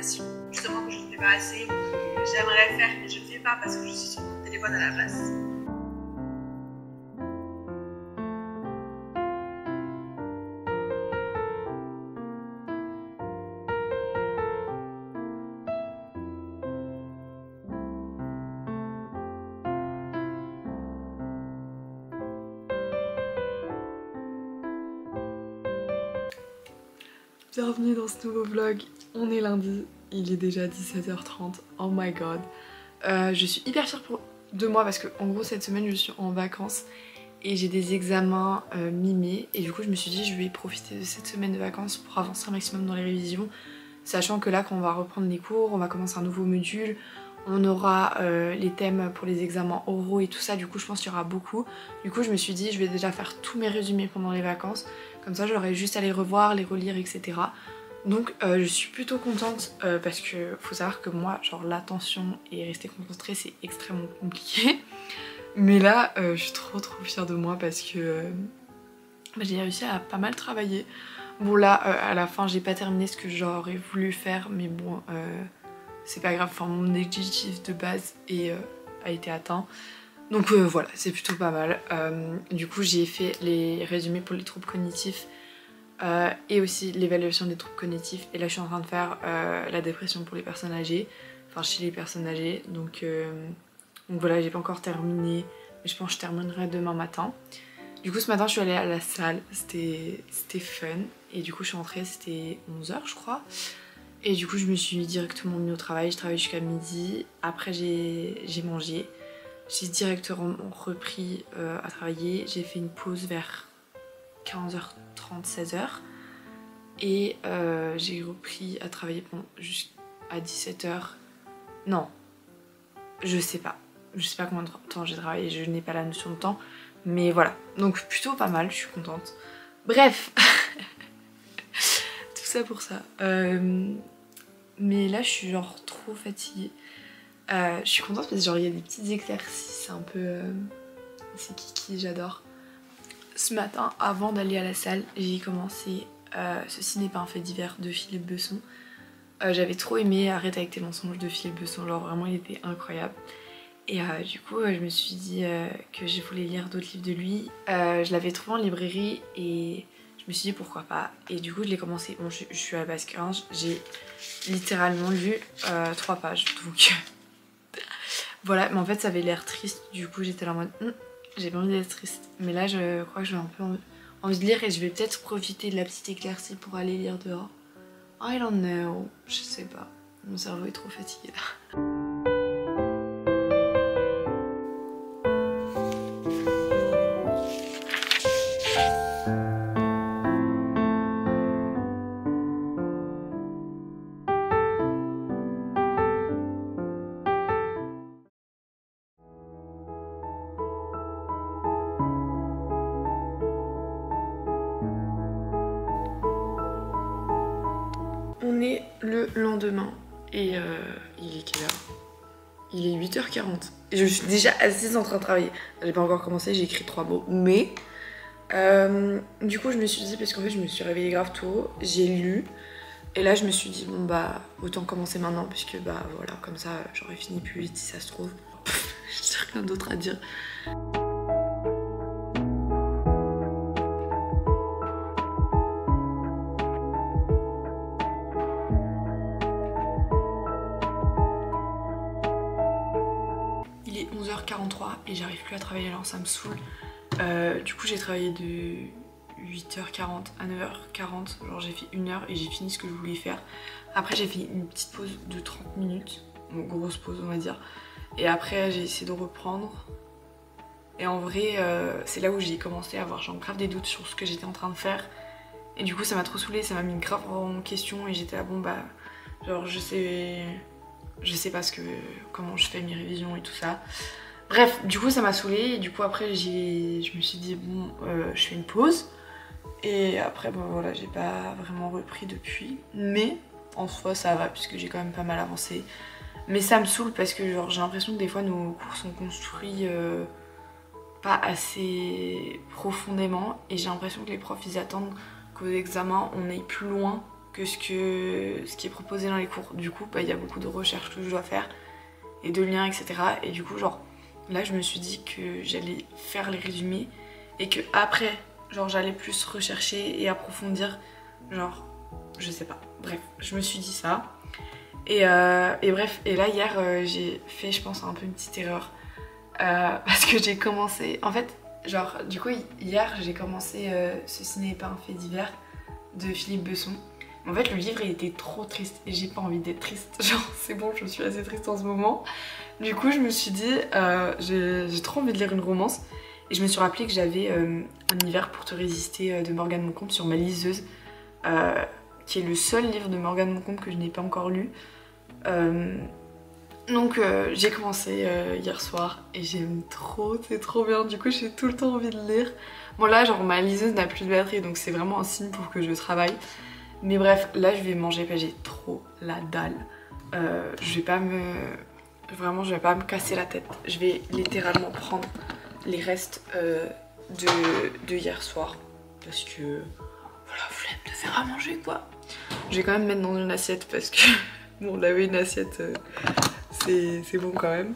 passion. Justement que je ne fais pas assez, que j'aimerais le faire mais je ne le fais pas parce que je suis sur mon téléphone à la place. Bienvenue dans ce nouveau vlog, on est lundi, il est déjà 17h30, oh my god. Je suis hyper fière de moi parce que en gros cette semaine je suis en vacances et j'ai des examens mi-mai et du coup je me suis dit je vais profiter de cette semaine de vacances pour avancer un maximum dans les révisions, sachant que là quand on va reprendre les cours, on va commencer un nouveau module, on aura les thèmes pour les examens oraux et tout ça, du coup je pense qu'il y aura beaucoup. Du coup je me suis dit je vais déjà faire tous mes résumés pendant les vacances, comme ça j'aurai juste à les revoir, les relire, etc. Donc je suis plutôt contente parce que faut savoir que moi genre l'attention et rester concentrée c'est extrêmement compliqué. Mais là je suis trop fière de moi parce que j'ai réussi à pas mal travailler. Bon là à la fin j'ai pas terminé ce que j'aurais voulu faire mais bon c'est pas grave, enfin mon objectif de base a été atteint. Donc voilà, c'est plutôt pas mal. Du coup j'ai fait les résumés pour les troubles cognitifs et aussi l'évaluation des troubles cognitifs. Et là je suis en train de faire la dépression pour les personnes âgées, enfin chez les personnes âgées. Donc voilà, j'ai pas encore terminé, mais je pense que je terminerai demain matin. Du coup ce matin je suis allée à la salle, c'était fun. Et du coup je suis rentrée, c'était 11h je crois. Et du coup je me suis directement mis au travail, je travaille jusqu'à midi. Après j'ai mangé. J'ai directement repris à travailler, j'ai fait une pause vers 15h30, 16h et j'ai repris à travailler jusqu'à 17h. Non, je sais pas combien de temps j'ai travaillé, je n'ai pas la notion de temps, mais voilà, donc plutôt pas mal, je suis contente. Bref, tout ça pour ça. Mais là je suis genre trop fatiguée. Je suis contente parce que genre il y a des petits exercices un peu... c'est kiki, j'adore. Ce matin, avant d'aller à la salle, j'ai commencé Ceci n'est pas un fait divers de Philippe Besson. J'avais trop aimé Arrête avec tes mensonges de Philippe Besson, genre vraiment il était incroyable. Et du coup je me suis dit que je voulais lire d'autres livres de lui. Je l'avais trouvé en librairie et je me suis dit pourquoi pas. Et du coup je l'ai commencé, bon je suis à la base 15, j'ai littéralement lu 3 pages donc... Voilà, mais en fait ça avait l'air triste, du coup j'étais là en mode j'ai pas envie d'être triste. Mais là je crois que j'ai un peu envie de lire et je vais peut-être profiter de la petite éclaircie pour aller lire dehors. I don't know, je sais pas, mon cerveau est trop fatigué là. On est le lendemain et il est quelle heure? Il est 8h40 et je suis déjà assise en train de travailler. J'ai pas encore commencé, j'ai écrit 3 mots, mais du coup je me suis dit, parce qu'en fait je me suis réveillée grave tôt, j'ai lu et là je me suis dit bon bah autant commencer maintenant puisque bah voilà comme ça j'aurais fini plus vite si ça se trouve. J'ai rien d'autre à dire. Il est 11h43 et j'arrive plus à travailler alors ça me saoule. Du coup j'ai travaillé de 8h40 à 9h40, genre j'ai fait 1 heure et j'ai fini ce que je voulais faire. Après j'ai fait une petite pause de 30 minutes, une grosse pause on va dire. Et après j'ai essayé de reprendre. Et en vrai c'est là où j'ai commencé à avoir genre grave des doutes sur ce que j'étais en train de faire. Et du coup ça m'a trop saoulée, ça m'a mis grave en question et j'étais là bon bah genre je sais pas comment je fais mes révisions et tout ça. Bref, du coup ça m'a saoulée et du coup après je me suis dit bon je fais une pause. Et après bon voilà j'ai pas vraiment repris depuis. Mais en soi ça va puisque j'ai quand même pas mal avancé. Mais ça me saoule parce que genre j'ai l'impression que des fois nos cours sont construits pas assez profondément. Et j'ai l'impression que les profs ils attendent qu'aux examens on aille plus loin que ce qui est proposé dans les cours. Du coup, bah, y a beaucoup de recherches que je dois faire et de liens, etc. Et du coup, genre, là, je me suis dit que j'allais faire les résumés et que après, genre, j'allais plus rechercher et approfondir, genre, je sais pas. Bref, je me suis dit ça. Et bref, et là, hier, j'ai fait, je pense, un peu une petite erreur. Parce que j'ai commencé... En fait, genre, du coup, hier, j'ai commencé Ceci n'est pas un fait divers de Philippe Besson. En fait, le livre, il était trop triste et j'ai pas envie d'être triste. Genre, c'est bon, je suis assez triste en ce moment. Du coup, je me suis dit, j'ai trop envie de lire une romance. Et je me suis rappelé que j'avais Un hiver pour te résister de Morgane Moncombe sur ma liseuse, qui est le seul livre de Morgane Moncombe que je n'ai pas encore lu. Donc j'ai commencé hier soir et j'aime trop, c'est trop bien. Du coup, j'ai tout le temps envie de lire. Bon là, genre ma liseuse n'a plus de batterie, donc c'est vraiment un signe pour que je travaille. Mais bref, là je vais manger parce que j'ai trop la dalle. Je vais pas me... Vraiment, je vais pas me casser la tête. Je vais littéralement prendre les restes de hier soir. Parce que... Voilà, flemme de faire à manger quoi. Je vais quand même mettre dans une assiette parce que... Bon, laver une assiette, c'est bon quand même.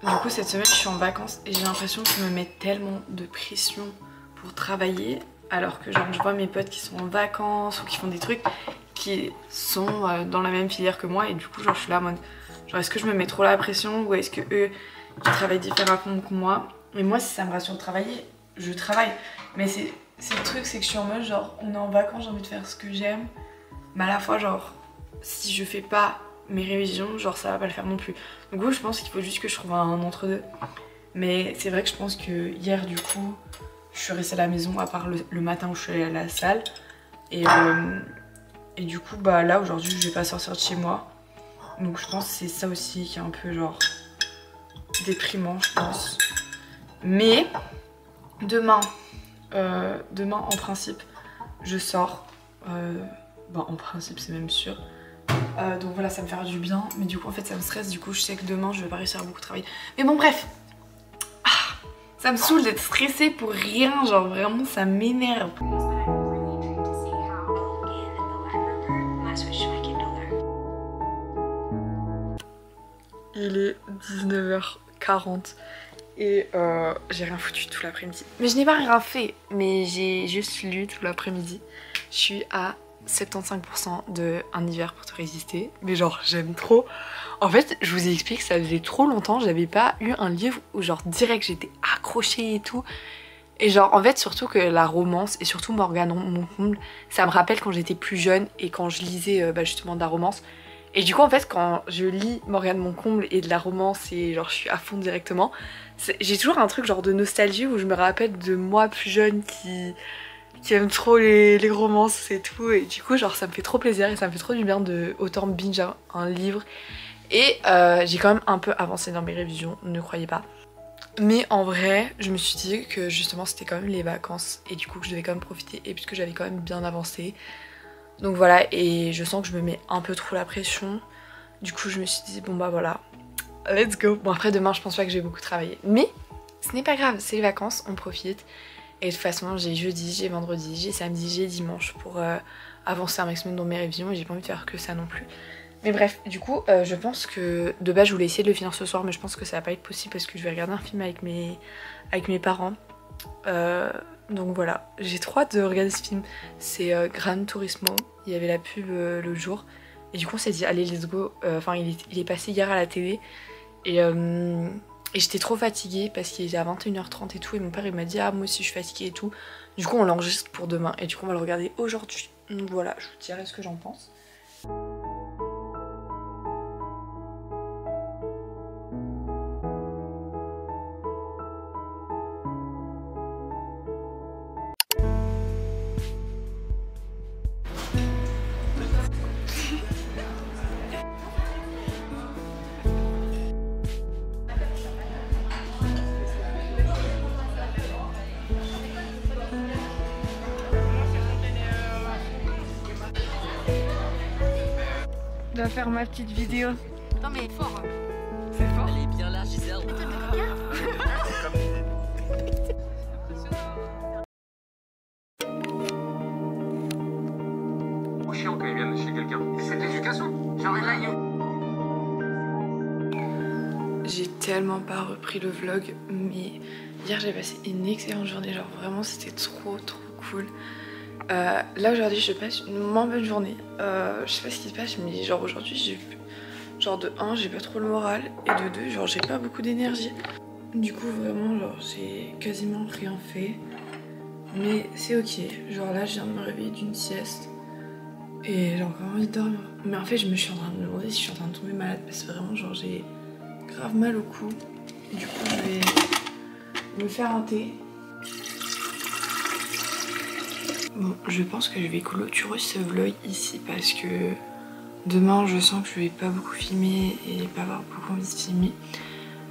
Du coup, cette semaine, je suis en vacances et j'ai l'impression que je me mets tellement de pression pour travailler. Alors que genre, je vois mes potes qui sont en vacances ou qui font des trucs qui sont dans la même filière que moi. Et du coup, genre, je suis là en mode... Genre, est-ce que je me mets trop la pression ou est-ce que eux, ils travaillent différemment que moi? Mais moi, si ça me rassure de travailler, je travaille. Mais c'est le truc, c'est que je suis en mode genre, on est en vacances, j'ai envie de faire ce que j'aime. Mais à la fois, genre... Si je fais pas mes révisions, genre ça va pas le faire non plus. Du coup, je pense qu'il faut juste que je trouve un entre-deux. Mais c'est vrai que je pense que hier, du coup, je suis restée à la maison à part le matin où je suis allée à la salle. Et du coup, bah là, aujourd'hui, je vais pas sortir de chez moi. Donc je pense que c'est ça aussi qui est un peu genre déprimant, je pense. Mais demain, en principe, je sors. Bah, en principe, c'est même sûr. Donc voilà, ça me fait du bien, mais du coup en fait ça me stresse, du coup je sais que demain je vais pas réussir à beaucoup travailler. Mais bon bref, ça me saoule d'être stressée pour rien, genre vraiment ça m'énerve. Il est 19h40 et j'ai rien foutu tout l'après-midi. Mais je n'ai pas rien fait, mais j'ai juste lu tout l'après-midi. Je suis à 75% de Un hiver pour te résister, mais genre j'aime trop. En fait, je vous explique, ça faisait trop longtemps, j'avais pas eu un livre où genre direct j'étais accrochée et tout. Et genre en fait surtout que la romance et surtout Morgane Moncomble, ça me rappelle quand j'étais plus jeune et quand je lisais justement de la romance. Et du coup en fait quand je lis Morgane Moncomble et de la romance et genre je suis à fond directement, j'ai toujours un truc genre de nostalgie où je me rappelle de moi plus jeune qui aime trop les romances et tout, et du coup genre ça me fait trop plaisir et ça me fait trop du bien de autant binge un livre. Et j'ai quand même un peu avancé dans mes révisions, ne croyez pas. Mais en vrai, je me suis dit que justement c'était quand même les vacances et du coup que je devais quand même profiter et puisque j'avais quand même bien avancé. Donc voilà, et je sens que je me mets un peu trop la pression. Du coup je me suis dit bon bah voilà, let's go. Bon après demain je pense pas que je vais beaucoup travailler, mais ce n'est pas grave, c'est les vacances, on profite. Et de toute façon j'ai jeudi, j'ai vendredi, j'ai samedi, j'ai dimanche pour avancer un maximum dans mes révisions et j'ai pas envie de faire que ça non plus. Mais bref, du coup je pense que de base je voulais essayer de le finir ce soir, mais je pense que ça va pas être possible parce que je vais regarder un film avec mes parents. Donc voilà, j'ai trop hâte de regarder ce film. C'est Gran Turismo, il y avait la pub l'autre jour. Et du coup on s'est dit allez let's go, enfin il est passé hier à la télé. Et j'étais trop fatiguée parce qu'il était à 21h30 et tout, et mon père il m'a dit ah moi aussi je suis fatiguée et tout. Du coup on l'enregistre pour demain et du coup on va le regarder aujourd'hui. Donc voilà, je vous dirai ce que j'en pense. Je dois faire ma petite vidéo. Non mais fort. C'est fort. Elle est bien là, Gisèle.希望可以 quelqu'un. C'est de l'éducation. Genre là, J'ai tellement pas repris le vlog, mais hier j'ai passé une excellente journée, genre vraiment c'était trop cool. Là aujourd'hui je passe une moins bonne journée, je sais pas ce qui se passe, mais genre aujourd'hui j'ai genre de 1 j'ai pas trop le moral et de 2 genre j'ai pas beaucoup d'énergie. Du coup vraiment genre j'ai quasiment rien fait, mais c'est ok. Genre là je viens de me réveiller d'une sieste et j'ai encore envie de dormir. Mais en fait je me suis en train de me demander si je suis en train de tomber malade parce que vraiment genre j'ai grave mal au cou. Du coup je vais me faire un thé. Bon, je pense que je vais clôturer ce vlog ici parce que demain je sens que je vais pas beaucoup filmer et pas avoir beaucoup envie de filmer.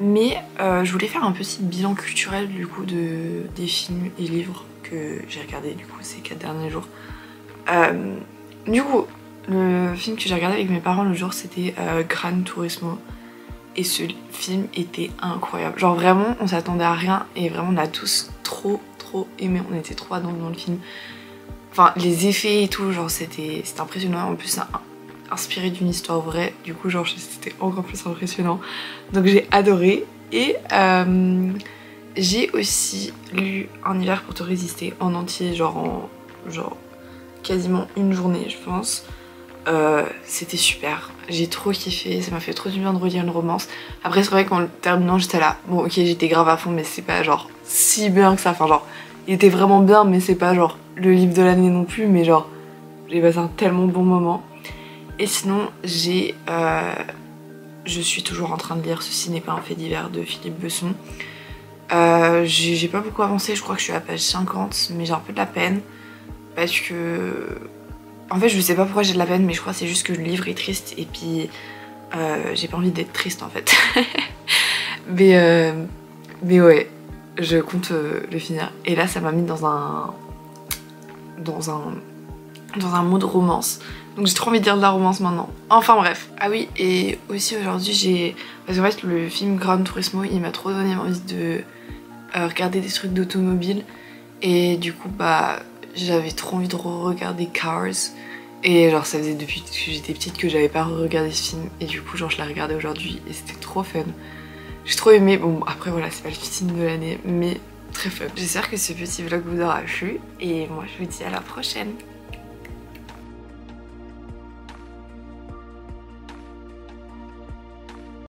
Mais je voulais faire un petit bilan culturel du coup des films et livres que j'ai regardé du coup ces 4 derniers jours. Du coup, le film que j'ai regardé avec mes parents le jour c'était Gran Turismo. Et ce film était incroyable. Genre vraiment on s'attendait à rien et vraiment on a tous trop aimé. On était trop dans le film. Enfin les effets et tout, genre c'était impressionnant. En plus c'est inspiré d'une histoire vraie. Du coup genre c'était encore plus impressionnant. Donc j'ai adoré. Et j'ai aussi lu Un hiver pour te résister en entier, genre en quasiment une journée je pense. C'était super, j'ai trop kiffé, ça m'a fait trop du bien de relire une romance. Après c'est vrai qu'en le terminant j'étais là, bon ok j'étais grave à fond mais c'est pas genre si bien que ça, enfin genre il était vraiment bien mais c'est pas genre le livre de l'année non plus, mais genre j'ai passé un tellement bon moment. Et sinon je suis toujours en train de lire Ceci n'est pas un fait divers de Philippe Besson. J'ai pas beaucoup avancé, je crois que je suis à la page 50 mais j'ai un peu de la peine parce que en fait je sais pas pourquoi j'ai de la peine, mais je crois que c'est juste que le livre est triste et puis j'ai pas envie d'être triste en fait. mais ouais, je compte le finir. Et là ça m'a mis dans un mood romance. Donc j'ai trop envie de lire de la romance maintenant. Enfin bref. Ah oui, et aussi aujourd'hui parce qu'en fait le film Gran Turismo il m'a trop donné envie de regarder des trucs d'automobile. Et du coup bah j'avais trop envie de regarder Cars. Et genre ça faisait depuis que j'étais petite que j'avais pas regardé ce film. Et du coup genre je l'ai regardé aujourd'hui et c'était trop fun. J'ai trop aimé. Bon après voilà c'est pas le film de l'année mais très fun. J'espère que ce petit vlog vous aura plu. Et moi je vous dis à la prochaine.